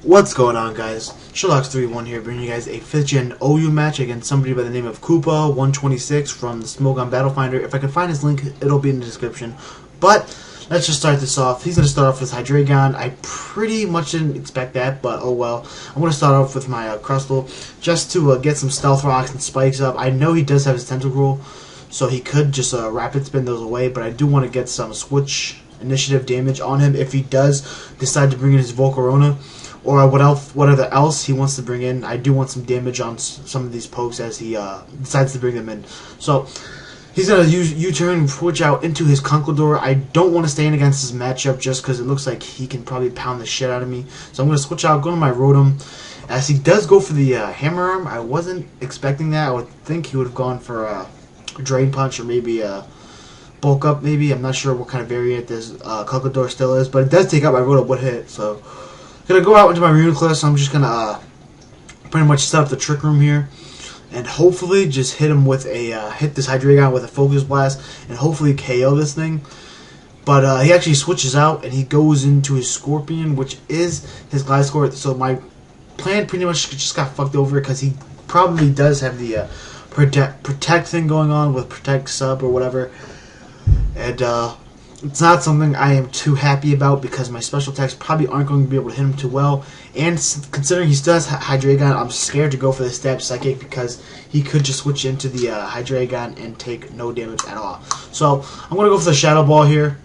What's going on, guys? Sherlock31 here, bringing you guys a 5th gen OU match against somebody by the name of Koopa126 from the Smoke on Battle Finder. If I can find his link, it'll be in the description. But let's just start this off. He's going to start off with Hydreigon. I pretty much didn't expect that, but oh well. I'm going to start off with my Crustle just to get some Stealth Rocks and Spikes up. I know he does have his Tentacruel, so he could just Rapid Spin those away, but I do want to get some Switch Initiative damage on him if he does decide to bring in his Volcarona. Or whatever else he wants to bring in. I do want some damage on some of these pokes as he decides to bring them in. So he's going to use U-turn, switch out into his Conkeldurr. I don't want to stay in against this matchup just because it looks like he can probably pound the shit out of me. So I'm going to switch out, go to my Rotom. As he does go for the Hammer Arm, I wasn't expecting that. I would think he would have gone for a Drain Punch or maybe a Bulk Up maybe. I'm not sure what kind of variant this Conkeldurr still is, but it does take out my Rotom would hit, so gonna go out into my Reuniclus, so I'm just gonna pretty much set up the Trick Room here, and hopefully just hit him with a hit this Hydreigon with a Focus Blast, and hopefully KO this thing. But he actually switches out and he goes into his Scorpion, which is his Gliscor. So my plan pretty much just got fucked over because he probably does have the protect thing going on with Protect Sub or whatever, and it's not something I am too happy about because my special attacks probably aren't going to be able to hit him too well. And considering he still has Hydreigon, I'm scared to go for the Stab Psychic because he could just switch into the Hydreigon and take no damage at all. So I'm going to go for the Shadow Ball here,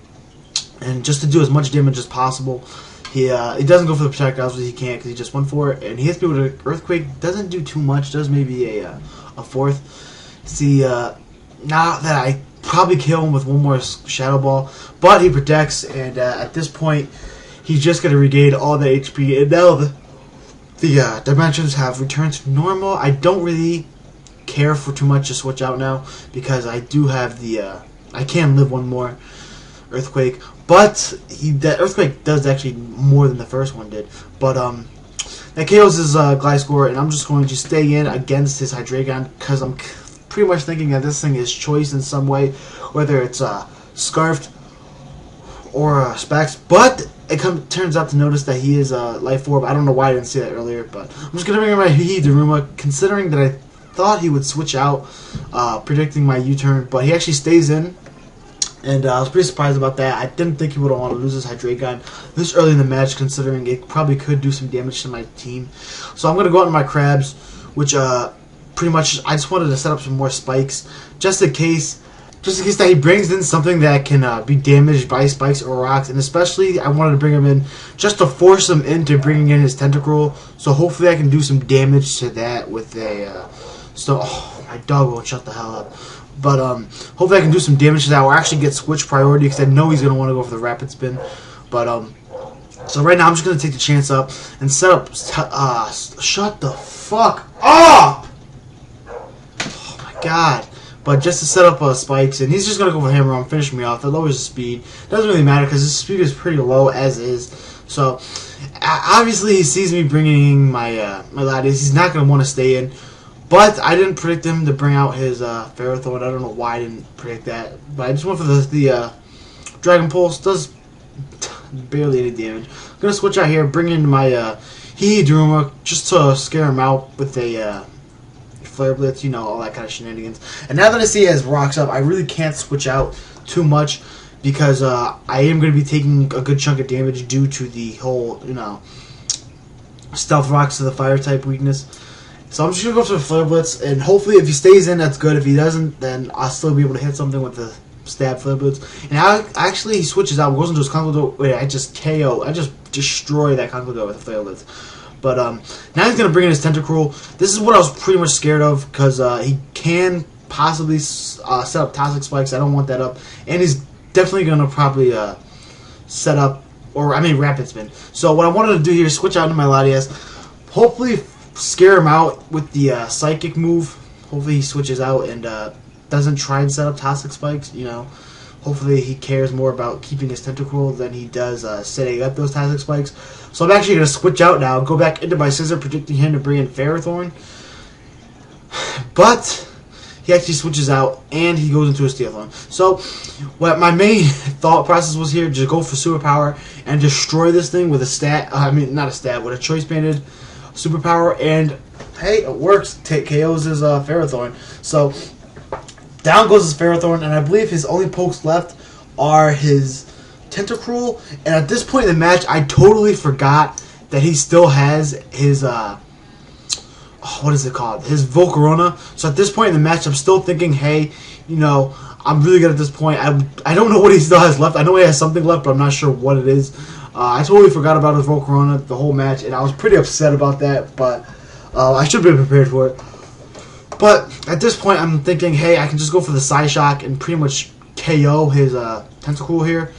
and just to do as much damage as possible. He doesn't go for the Protect, obviously he can't because he just went for it. And he hits me with an Earthquake, doesn't do too much, does maybe a fourth. See, now that I probably kill him with one more Shadow Ball, but he protects, and at this point he's just going to regain all the HP, and now the dimensions have returned to normal. I don't really care for too much to switch out now because I do have the I can live one more Earthquake, but that Earthquake does actually more than the first one did. But that KOs his Gliscor, and I'm just going to stay in against his Hydreigon because I'm pretty much thinking that this thing is choice in some way, whether it's Scarfed or Specs. But it turns out to notice that he is Life Orb. I don't know why I didn't see that earlier, but I'm just gonna bring in my Daruma, considering that I thought he would switch out, predicting my U-turn, but he actually stays in, and I was pretty surprised about that. I didn't think he would want to lose his Hydreigon this early in the match, considering it probably could do some damage to my team. So I'm gonna go out in my Crabs, which pretty much I just wanted to set up some more Spikes just in case that he brings in something that can be damaged by Spikes or Rocks, and especially I wanted to bring him in just to force him into bringing in his Tentacruel, so hopefully I can do some damage to that with a my dog won't shut the hell up. But hopefully I can do some damage to that, or actually get Switch priority because I know he's going to want to go for the Rapid Spin. But so right now I'm just going to take the chance up and set up shut the fuck up. God, but just to set up Spikes, and he's just going to go for Hammer Arm, finish me off. That lowers his speed. Doesn't really matter because his speed is pretty low as is. So obviously he sees me bringing my my Latias. He's not going to want to stay in, but I didn't predict him to bring out his Ferrothorn. I don't know why I didn't predict that, but I just went for the Dragon Pulse. Does barely any damage. I'm going to switch out here, bring in my Daruma just to scare him out with a Flare Blitz, you know, all that kind of shenanigans. And now that I see he has Rocks up, I really can't switch out too much because I am going to be taking a good chunk of damage due to the whole, you know, Stealth Rocks to the Fire type weakness. So I'm just going to go for the Flare Blitz, and hopefully if he stays in, that's good. If he doesn't, then I'll still be able to hit something with the Stab Flare Blitz. And actually he switches out, goes into his Conkeldurr. Wait, I just KO. I just destroy that Conkeldurr with the Flare Blitz. But now he's going to bring in his Tentacruel. This is what I was pretty much scared of because he can possibly set up Toxic Spikes. I don't want that up. And he's definitely going to probably set up, Rapid Spin. So what I wanted to do here is switch out into my Latias. Hopefully scare him out with the Psychic move. Hopefully he switches out and doesn't try and set up Toxic Spikes, you know. Hopefully he cares more about keeping his Tentacruel than he does setting up those Toxic Spikes. So I'm actually going to switch out now, go back into my Scissor, predicting him to bring in Ferrothorn. But he actually switches out and he goes into a steel throne. So what my main thought process was here, just go for superpower and destroy this thing with a stat, not a stat, with a choice banded superpower, and hey, it works. KOs his Ferrothorn. So down goes his Ferrothorn, and I believe his only pokes left are his Tentacruel. And at this point in the match, I totally forgot that he still has his what is it called? His Volcarona. So at this point in the match, I'm still thinking, hey, you know, I'm really good at this point. I don't know what he still has left. I know he has something left, but I'm not sure what it is. I totally forgot about his Volcarona the whole match, and I was pretty upset about that, but I should have been prepared for it. But at this point, I'm thinking, hey, I can just go for the Psyshock and pretty much KO his Tentacruel here,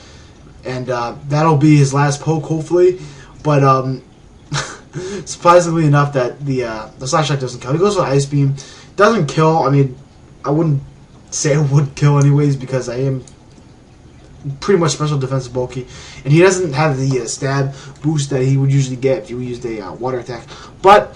and that'll be his last poke, hopefully. But surprisingly enough, that the Psyshock doesn't kill. He goes for the Ice Beam, doesn't kill. I mean, I wouldn't say it would kill anyways because I am pretty much special defensive bulky, and he doesn't have the stab boost that he would usually get if you used a water attack. But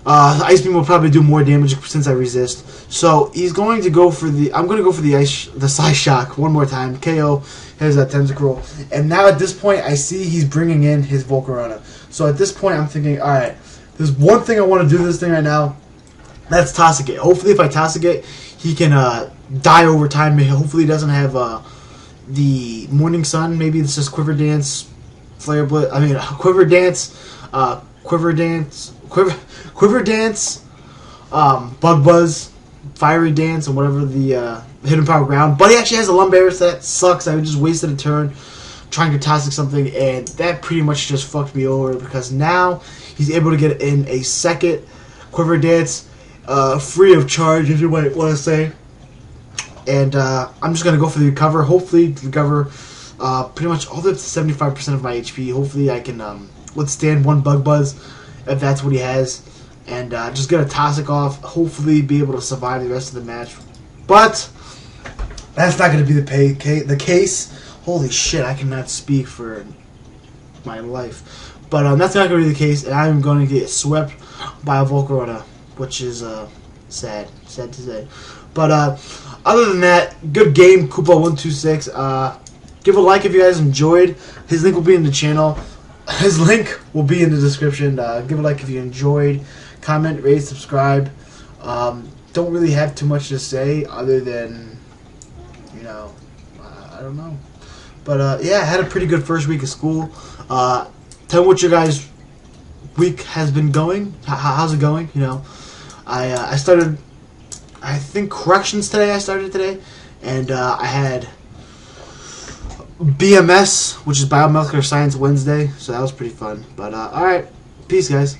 the Ice Beam will probably do more damage since I resist. So he's going to go for the. I'm going to go for the Psyshock one more time. KO has that Tentacruel, and now at this point I see he's bringing in his Volcarona. So at this point I'm thinking, all right, there's one thing I want to do to this thing right now. That's Toxicate. Hopefully, if I Toxicate, he can die over time. Hopefully, he doesn't have the Morning Sun. Maybe it's just Quiver Dance, Flare Blitz. Quiver Dance, Quiver Dance, Bug Buzz, Fiery Dance, and whatever the Hidden Power Ground. But he actually has a Lumberry, so that sucks. I just wasted a turn trying to Toxic something, and that pretty much just fucked me over because now he's able to get in a second Quiver Dance free of charge, if you might want to say. And I'm just going to go for the recover. Hopefully, recover pretty much all the way up to 75% of my HP. Hopefully, I can withstand one Bug Buzz if that's what he has. And just get a Toxic off. Hopefully, be able to survive the rest of the match. But that's not going to be the case. Holy shit, I cannot speak for my life. But that's not going to be the case, and I'm going to get swept by a Volcarona, which is sad to say. But other than that, good game, Koopa126. Give a like if you guys enjoyed. His link will be in the channel. His link will be in the description. Give a like if you enjoyed. Comment, rate, subscribe. Don't really have too much to say other than, you know, I don't know. But yeah, I had a pretty good first week of school. Tell me what your guys' week has been going. How's it going? You know, I started, I think, corrections today. I started today, and I had BMS, which is Biomolecular Science Wednesday, so that was pretty fun. But all right, peace, guys.